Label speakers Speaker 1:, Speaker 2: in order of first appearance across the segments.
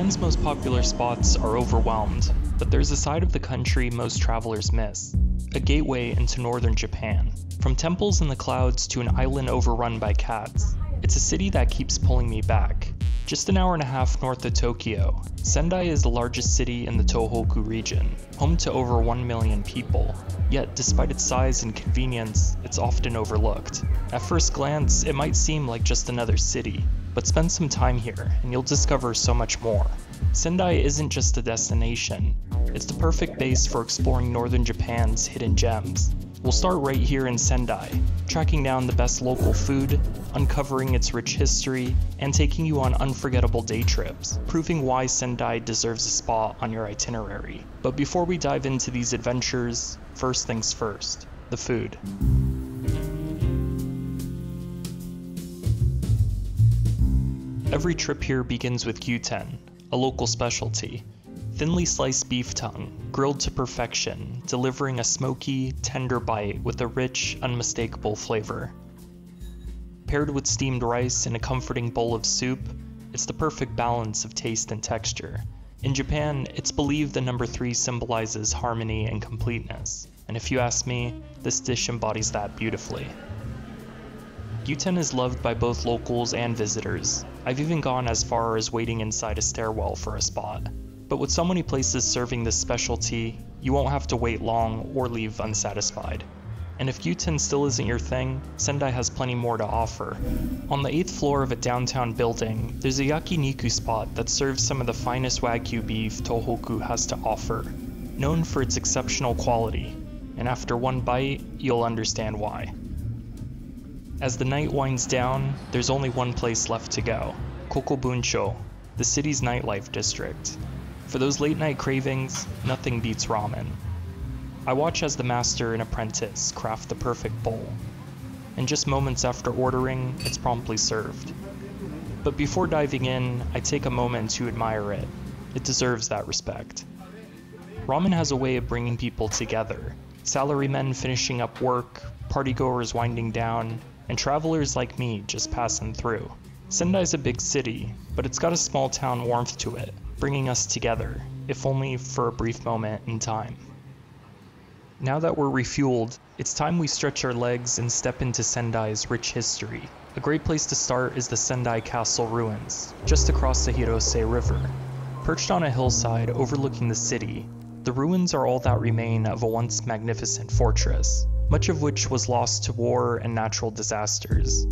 Speaker 1: Japan's most popular spots are overwhelmed, but there's a side of the country most travelers miss, a gateway into northern Japan. From temples in the clouds to an island overrun by cats, it's a city that keeps pulling me back. Just an hour and a half north of Tokyo, Sendai is the largest city in the Tohoku region, home to over 1 million people. Yet, despite its size and convenience, it's often overlooked. At first glance, it might seem like just another city, but spend some time here and you'll discover so much more. Sendai isn't just a destination, it's the perfect base for exploring northern Japan's hidden gems. We'll start right here in Sendai, tracking down the best local food, uncovering its rich history, and taking you on unforgettable day trips, proving why Sendai deserves a spot on your itinerary. But before we dive into these adventures, first things first, the food. Every trip here begins with gyuten, a local specialty. Thinly sliced beef tongue, grilled to perfection, delivering a smoky, tender bite with a rich, unmistakable flavor. Paired with steamed rice and a comforting bowl of soup, it's the perfect balance of taste and texture. In Japan, it's believed the number 3 symbolizes harmony and completeness, and if you ask me, this dish embodies that beautifully. Gyuten is loved by both locals and visitors. I've even gone as far as waiting inside a stairwell for a spot. But with so many places serving this specialty, you won't have to wait long or leave unsatisfied. And if gyuten still isn't your thing, Sendai has plenty more to offer. On the 8th floor of a downtown building, there's a yakiniku spot that serves some of the finest wagyu beef Tohoku has to offer, known for its exceptional quality, and after one bite, you'll understand why. As the night winds down, there's only one place left to go, Kokobuncho, the city's nightlife district. For those late night cravings, nothing beats ramen. I watch as the master and apprentice craft the perfect bowl, and just moments after ordering, it's promptly served. But before diving in, I take a moment to admire it. It deserves that respect. Ramen has a way of bringing people together. Salarymen finishing up work, partygoers winding down, and travelers like me just passing through. Sendai's a big city, but it's got a small town warmth to it, bringing us together, if only for a brief moment in time. Now that we're refueled, it's time we stretch our legs and step into Sendai's rich history. A great place to start is the Sendai Castle ruins, just across the Hirose River. Perched on a hillside overlooking the city, the ruins are all that remain of a once magnificent fortress, much of which was lost to war and natural disasters.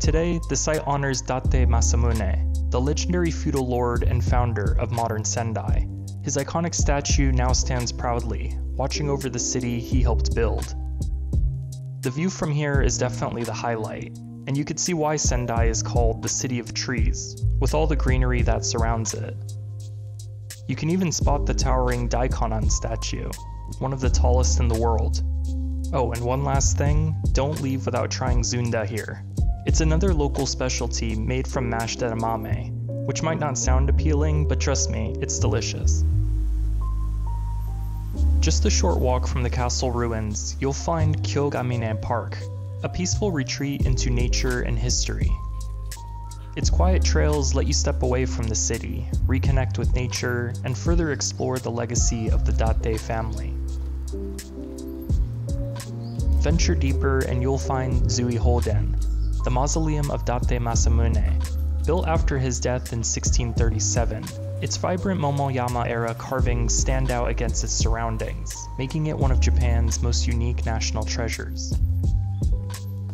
Speaker 1: Today, the site honors Date Masamune, the legendary feudal lord and founder of modern Sendai. His iconic statue now stands proudly, watching over the city he helped build. The view from here is definitely the highlight, and you could see why Sendai is called the City of Trees, with all the greenery that surrounds it. You can even spot the towering Daikonan statue, one of the tallest in the world. Oh, and one last thing, don't leave without trying zunda here. It's another local specialty made from mashed edamame, which might not sound appealing, but trust me, it's delicious. Just a short walk from the castle ruins, you'll find Kyōgamine Park, a peaceful retreat into nature and history. Its quiet trails let you step away from the city, reconnect with nature, and further explore the legacy of the Date family. Venture deeper and you'll find Zui Hoden, the mausoleum of Date Masamune. Built after his death in 1637, its vibrant Momoyama-era carvings stand out against its surroundings, making it one of Japan's most unique national treasures.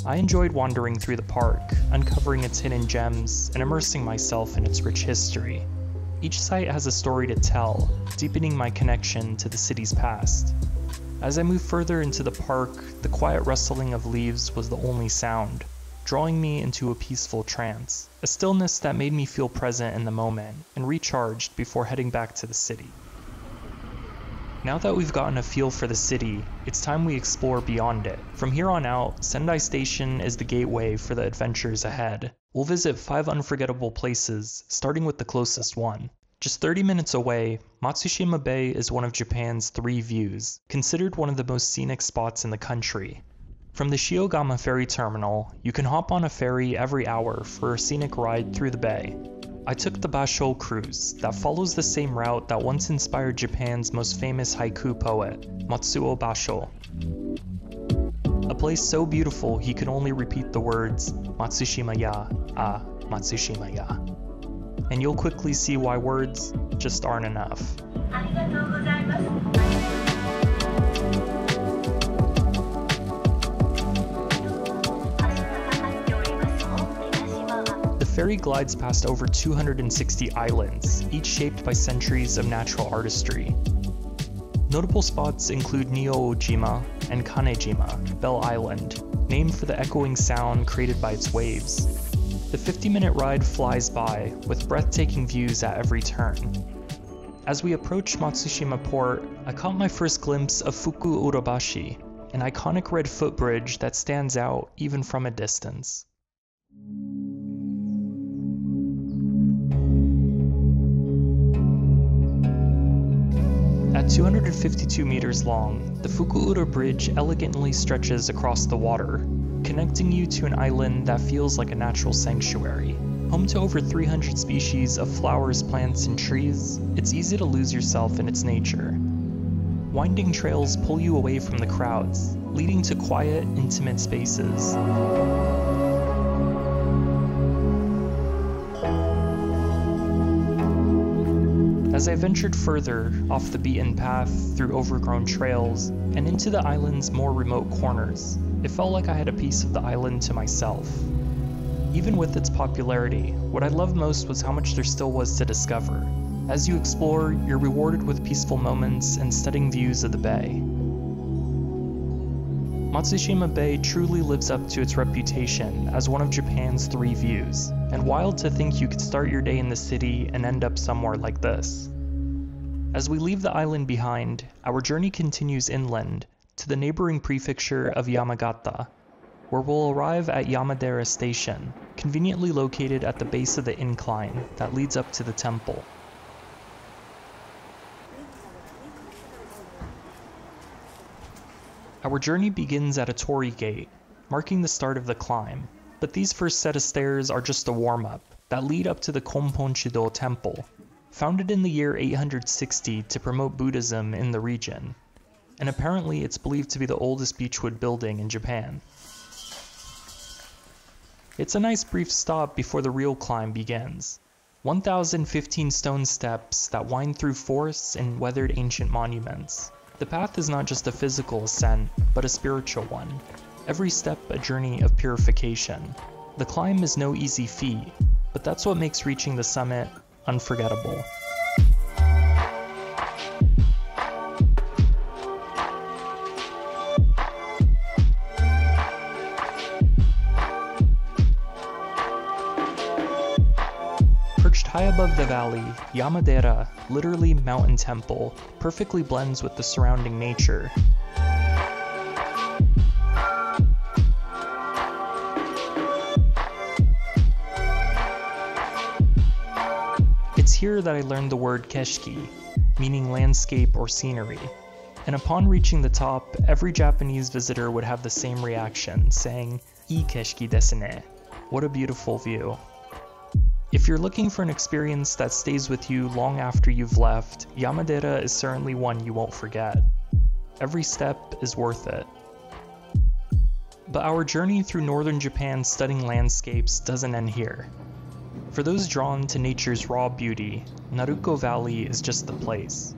Speaker 1: I enjoyed wandering through the park, uncovering its hidden gems, and immersing myself in its rich history. Each site has a story to tell, deepening my connection to the city's past. As I moved further into the park, the quiet rustling of leaves was the only sound, drawing me into a peaceful trance, a stillness that made me feel present in the moment and recharged before heading back to the city. Now that we've gotten a feel for the city, it's time we explore beyond it. From here on out, Sendai Station is the gateway for the adventures ahead. We'll visit 5 unforgettable places, starting with the closest one. Just 30 minutes away, Matsushima Bay is one of Japan's 3 views, considered one of the most scenic spots in the country. From the Shiogama ferry terminal, you can hop on a ferry every hour for a scenic ride through the bay. I took the Basho cruise that follows the same route that once inspired Japan's most famous haiku poet, Matsuo Basho. A place so beautiful he could only repeat the words Matsushima ya, Matsushima ya. And you'll quickly see why words just aren't enough. The ferry glides past over 260 islands, each shaped by centuries of natural artistry. Notable spots include Niojima and Kanejima, Bell Island, named for the echoing sound created by its waves. The 50-minute ride flies by, with breathtaking views at every turn. As we approach Matsushima port, I caught my first glimpse of Fukuura Bridge, an iconic red footbridge that stands out even from a distance. At 252 meters long, the Fukuura Bridge elegantly stretches across the water, connecting you to an island that feels like a natural sanctuary. Home to over 300 species of flowers, plants, and trees, it's easy to lose yourself in its nature. Winding trails pull you away from the crowds, leading to quiet, intimate spaces. As I ventured further off the beaten path through overgrown trails and into the island's more remote corners, it felt like I had a piece of the island to myself. Even with its popularity, what I loved most was how much there still was to discover. As you explore, you're rewarded with peaceful moments and stunning views of the bay. Matsushima Bay truly lives up to its reputation as one of Japan's 3 views, and wild to think you could start your day in the city and end up somewhere like this. As we leave the island behind, our journey continues inland to the neighboring prefecture of Yamagata, where we'll arrive at Yamadera Station, conveniently located at the base of the incline that leads up to the temple. Our journey begins at a torii gate, marking the start of the climb, but these first set of stairs are just a warm-up that lead up to the Konponchido Temple, founded in the year 860 to promote Buddhism in the region, and apparently it's believed to be the oldest beechwood building in Japan. It's a nice brief stop before the real climb begins. 1,015 stone steps that wind through forests and weathered ancient monuments. The path is not just a physical ascent, but a spiritual one. Every step a journey of purification. The climb is no easy feat, but that's what makes reaching the summit unforgettable. Perched high above the valley, Yamadera, literally mountain temple, perfectly blends with the surrounding nature. It's here that I learned the word keshiki, meaning landscape or scenery. And upon reaching the top, every Japanese visitor would have the same reaction, saying, "Ii keshiki desu ne." What a beautiful view. If you're looking for an experience that stays with you long after you've left, Yamadera is certainly one you won't forget. Every step is worth it. But our journey through northern Japan's stunning landscapes doesn't end here. For those drawn to nature's raw beauty, Naruko Valley is just the place.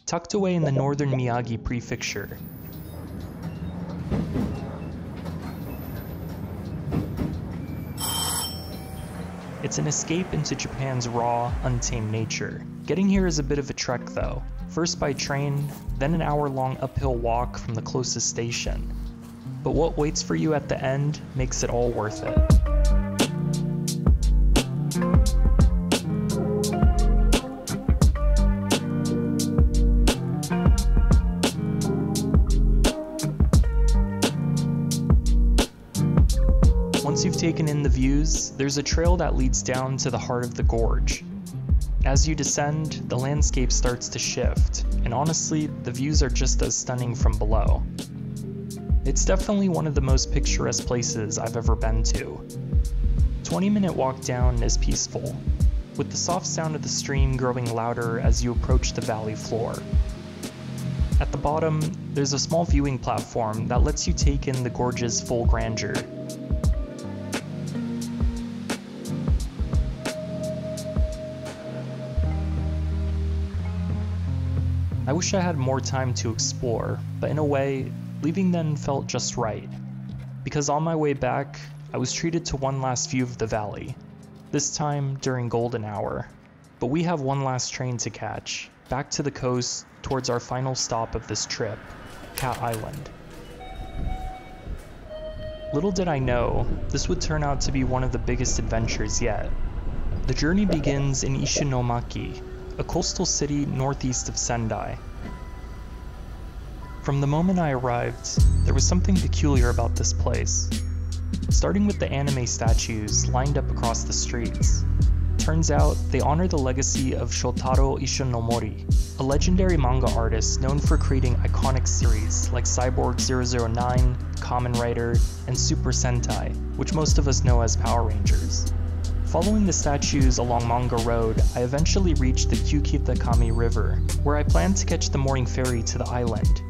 Speaker 1: Tucked away in the northern Miyagi prefecture, it's an escape into Japan's raw, untamed nature. Getting here is a bit of a trek though. First by train, then an hour-long uphill walk from the closest station. But what waits for you at the end makes it all worth it. Once you've taken in the views, there's a trail that leads down to the heart of the gorge. As you descend, the landscape starts to shift, and honestly, the views are just as stunning from below. It's definitely one of the most picturesque places I've ever been to. 20-minute walk down is peaceful. with the soft sound of the stream growing louder as you approach the valley floor. At the bottom, there's a small viewing platform that lets you take in the gorge's full grandeur. I wish I had more time to explore, but in a way, leaving then felt just right. Because on my way back, I was treated to one last view of the valley, this time during golden hour. But we have one last train to catch, back to the coast towards our final stop of this trip, Cat Island. Little did I know, this would turn out to be one of the biggest adventures yet. The journey begins in Ishinomaki, a coastal city northeast of Sendai. From the moment I arrived, there was something peculiar about this place. Starting with the anime statues lined up across the streets. Turns out they honor the legacy of Shotaro Ishinomori, a legendary manga artist known for creating iconic series like Cyborg 009, Kamen Rider, and Super Sentai, which most of us know as Power Rangers. Following the statues along Manga Road, I eventually reached the Kyōgamine River, where I planned to catch the morning ferry to the island.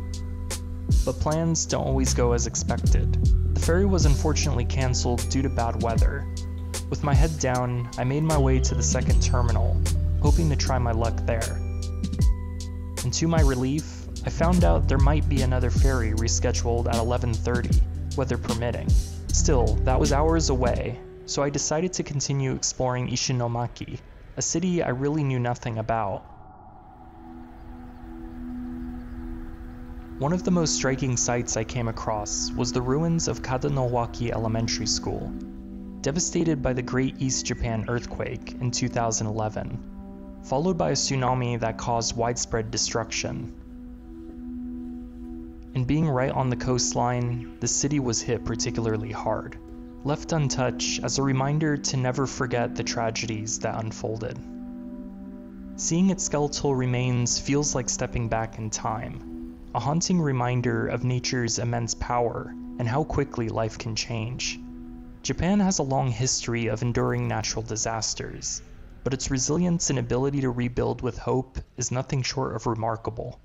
Speaker 1: But plans don't always go as expected. The ferry was unfortunately cancelled due to bad weather. With my head down, I made my way to the second terminal, hoping to try my luck there. And to my relief, I found out there might be another ferry rescheduled at 11:30, weather permitting. Still, that was hours away, so I decided to continue exploring Ishinomaki, a city I really knew nothing about. One of the most striking sights I came across was the ruins of Kadanowaki Elementary School, devastated by the Great East Japan earthquake in 2011, followed by a tsunami that caused widespread destruction. And being right on the coastline, the city was hit particularly hard, left untouched as a reminder to never forget the tragedies that unfolded. Seeing its skeletal remains feels like stepping back in time, a haunting reminder of nature's immense power and how quickly life can change. Japan has a long history of enduring natural disasters, but its resilience and ability to rebuild with hope is nothing short of remarkable.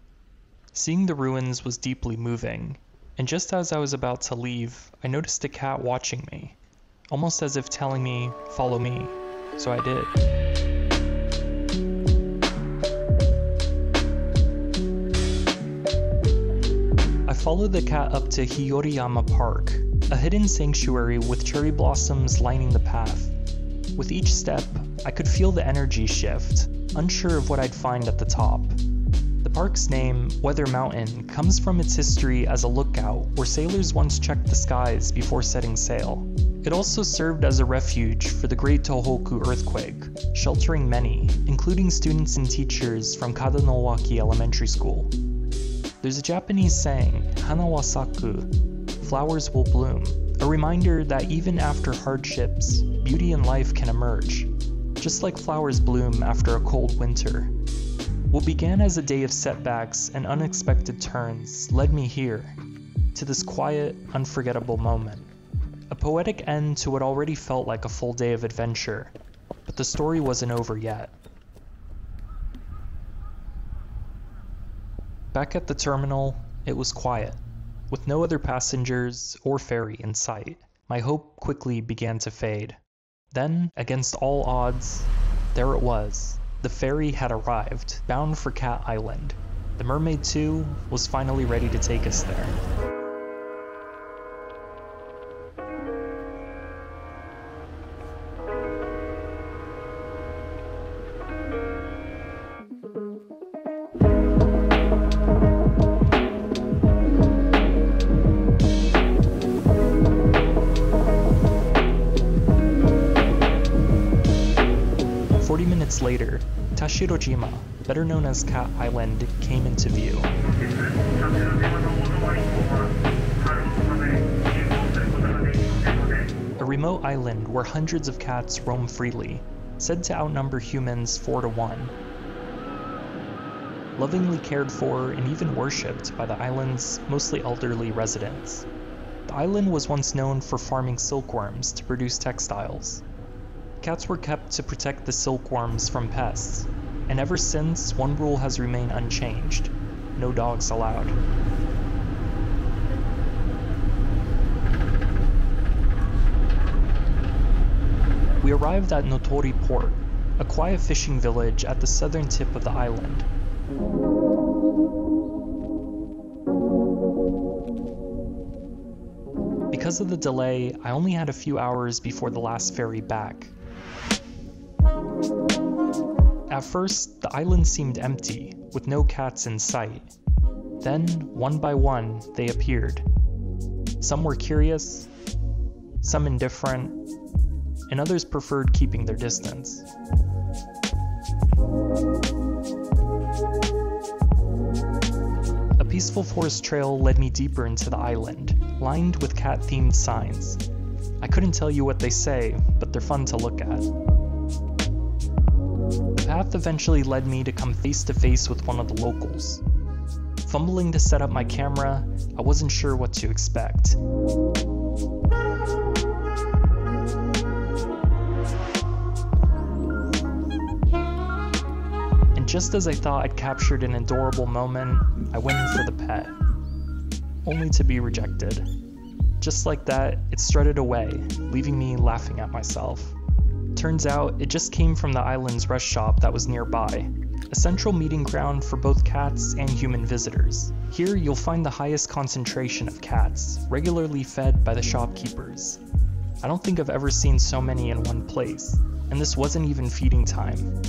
Speaker 1: Seeing the ruins was deeply moving, and just as I was about to leave, I noticed a cat watching me, almost as if telling me, "Follow me," so I did. I followed the cat up to Kyōgamine Park, a hidden sanctuary with cherry blossoms lining the path. With each step, I could feel the energy shift, unsure of what I'd find at the top. The park's name, Weather Mountain, comes from its history as a lookout where sailors once checked the skies before setting sail. It also served as a refuge for the Great Tohoku earthquake, sheltering many, including students and teachers from Kadanowaki Elementary School. There's a Japanese saying, "Hana wa saku," flowers will bloom, a reminder that even after hardships, beauty in life can emerge, just like flowers bloom after a cold winter. What began as a day of setbacks and unexpected turns led me here, to this quiet, unforgettable moment. A poetic end to what already felt like a full day of adventure, but the story wasn't over yet. Back at the terminal, it was quiet, with no other passengers or ferry in sight. My hope quickly began to fade. Then, against all odds, there it was. The ferry had arrived, bound for Cat Island. The Mermaid 2 was finally ready to take us there. Later, Tashirojima, better known as Cat Island, came into view. A remote island where hundreds of cats roam freely, said to outnumber humans 4-1. Lovingly cared for and even worshipped by the island's mostly elderly residents. The island was once known for farming silkworms to produce textiles. Cats were kept to protect the silkworms from pests, and ever since, one rule has remained unchanged: no dogs allowed. We arrived at Notori Port, a quiet fishing village at the southern tip of the island. Because of the delay, I only had a few hours before the last ferry back. At first, the island seemed empty, with no cats in sight. Then, one by one, they appeared. Some were curious, some indifferent, and others preferred keeping their distance. A peaceful forest trail led me deeper into the island, lined with cat-themed signs. I couldn't tell you what they say, but they're fun to look at. The path eventually led me to come face to face with one of the locals. Fumbling to set up my camera, I wasn't sure what to expect. And just as I thought I'd captured an adorable moment, I went in for the pet, only to be rejected. Just like that, it strutted away, leaving me laughing at myself. Turns out, it just came from the island's rest shop that was nearby, a central meeting ground for both cats and human visitors. Here, you'll find the highest concentration of cats, regularly fed by the shopkeepers. I don't think I've ever seen so many in one place, and this wasn't even feeding time.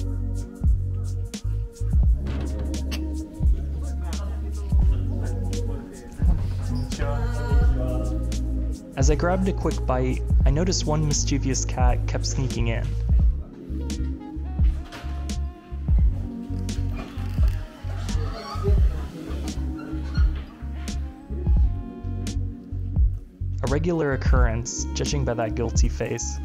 Speaker 1: As I grabbed a quick bite, I noticed one mischievous cat kept sneaking in. A regular occurrence, judging by that guilty face.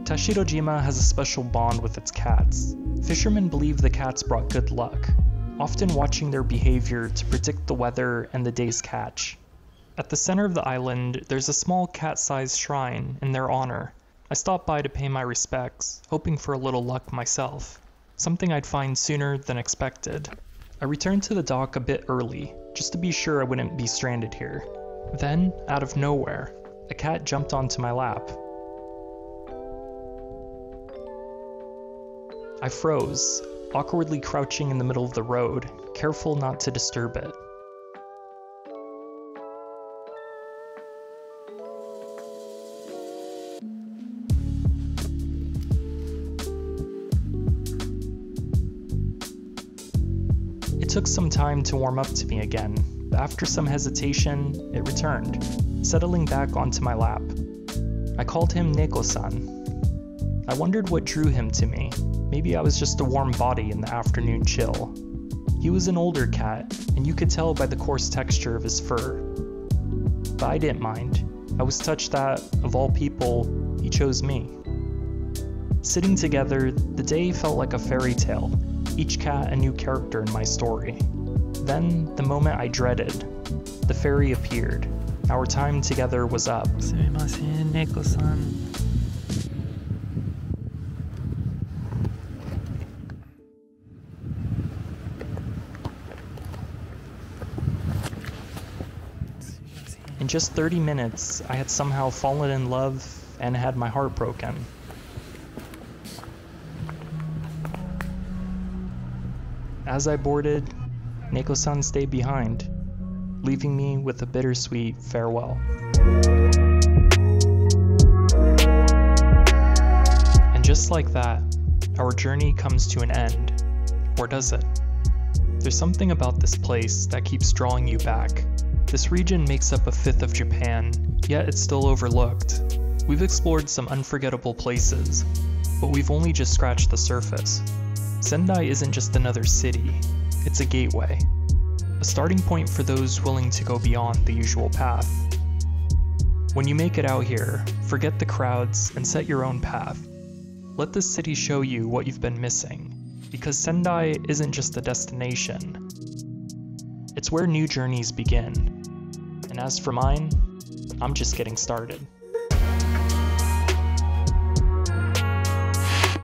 Speaker 1: Tashirojima has a special bond with its cats. Fishermen believe the cats brought good luck, often watching their behavior to predict the weather and the day's catch. At the center of the island, there's a small cat-sized shrine in their honor. I stopped by to pay my respects, hoping for a little luck myself, something I'd find sooner than expected. I returned to the dock a bit early, just to be sure I wouldn't be stranded here. Then, out of nowhere, a cat jumped onto my lap. I froze, awkwardly crouching in the middle of the road, careful not to disturb it. It took some time to warm up to me again, but after some hesitation, it returned, settling back onto my lap. I called him Neko-san. I wondered what drew him to me. Maybe I was just a warm body in the afternoon chill. He was an older cat, and you could tell by the coarse texture of his fur. But I didn't mind. I was touched that, of all people, he chose me. Sitting together, the day felt like a fairy tale, each cat a new character in my story. Then, the moment I dreaded, the fairy appeared. Our time together was up. Sumimasen, Neko-san. In just 30 minutes, I had somehow fallen in love and had my heart broken. As I boarded, Neko-san stayed behind, leaving me with a bittersweet farewell. And just like that, our journey comes to an end. Or does it? There's something about this place that keeps drawing you back. This region makes up a fifth of Japan, yet it's still overlooked. We've explored some unforgettable places, but we've only just scratched the surface. Sendai isn't just another city, it's a gateway. A starting point for those willing to go beyond the usual path. When you make it out here, forget the crowds and set your own path. Let this city show you what you've been missing, because Sendai isn't just a destination. It's where new journeys begin. And as for mine, I'm just getting started.